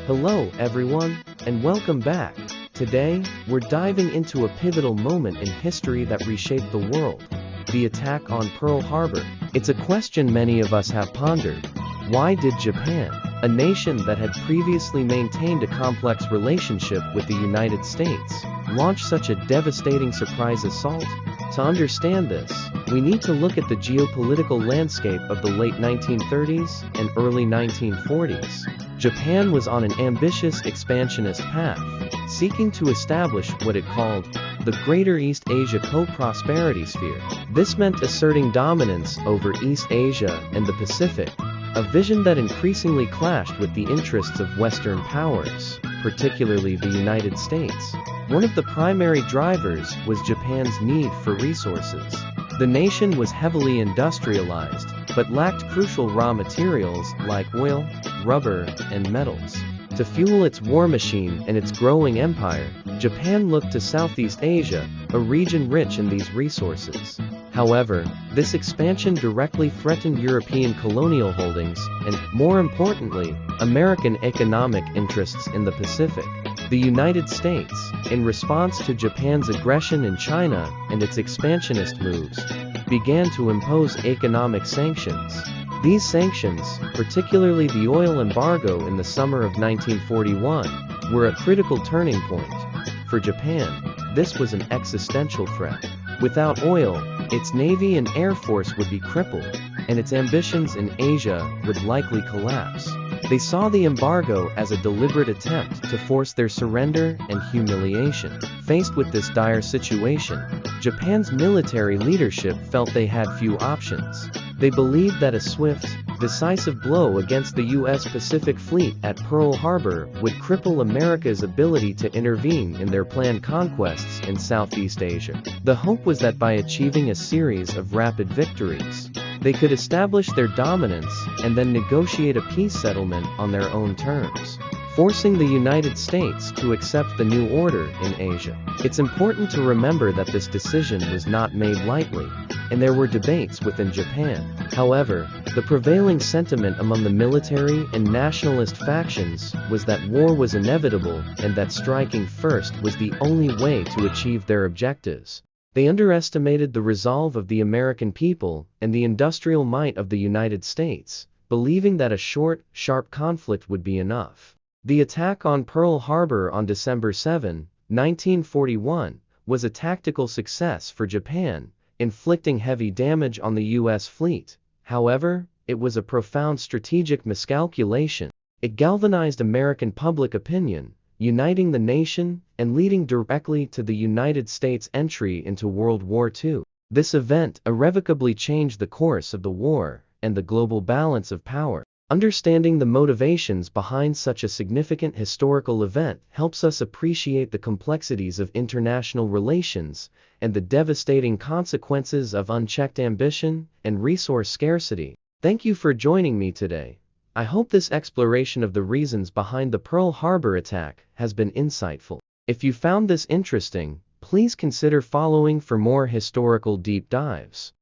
Hello everyone, and welcome back. Today, we're diving into a pivotal moment in history that reshaped the world, the attack on Pearl Harbor. It's a question many of us have pondered. Why did Japan, a nation that had previously maintained a complex relationship with the United States, launch such a devastating surprise assault? To understand this, we need to look at the geopolitical landscape of the late 1930s and early 1940s. Japan was on an ambitious expansionist path, seeking to establish what it called the Greater East Asia Co-Prosperity Sphere. This meant asserting dominance over East Asia and the Pacific, a vision that increasingly clashed with the interests of Western powers, particularly the United States. One of the primary drivers was Japan's need for resources. The nation was heavily industrialized, but lacked crucial raw materials like oil, rubber, and metals. To fuel its war machine and its growing empire, Japan looked to Southeast Asia, a region rich in these resources. However, this expansion directly threatened European colonial holdings and, more importantly, American economic interests in the Pacific. The United States, in response to Japan's aggression in China and its expansionist moves, began to impose economic sanctions. These sanctions, particularly the oil embargo in the summer of 1941, were a critical turning point. For Japan, this was an existential threat. Without oil, its navy and air force would be crippled, and its ambitions in Asia would likely collapse. They saw the embargo as a deliberate attempt to force their surrender and humiliation. Faced with this dire situation, Japan's military leadership felt they had few options. They believed that a swift, decisive blow against the U.S. Pacific Fleet at Pearl Harbor would cripple America's ability to intervene in their planned conquests in Southeast Asia. The hope was that by achieving a series of rapid victories, they could establish their dominance and then negotiate a peace settlement on their own terms, forcing the United States to accept the new order in Asia. It's important to remember that this decision was not made lightly, and there were debates within Japan. However, the prevailing sentiment among the military and nationalist factions was that war was inevitable and that striking first was the only way to achieve their objectives. They underestimated the resolve of the American people and the industrial might of the United States, believing that a short, sharp conflict would be enough. The attack on Pearl Harbor on December 7, 1941, was a tactical success for Japan, inflicting heavy damage on the U.S. fleet. However, it was a profound strategic miscalculation. It galvanized American public opinion, uniting the nation and leading directly to the United States' entry into World War II. This event irrevocably changed the course of the war and the global balance of power. Understanding the motivations behind such a significant historical event helps us appreciate the complexities of international relations and the devastating consequences of unchecked ambition and resource scarcity. Thank you for joining me today. I hope this exploration of the reasons behind the Pearl Harbor attack has been insightful. If you found this interesting, please consider following for more historical deep dives.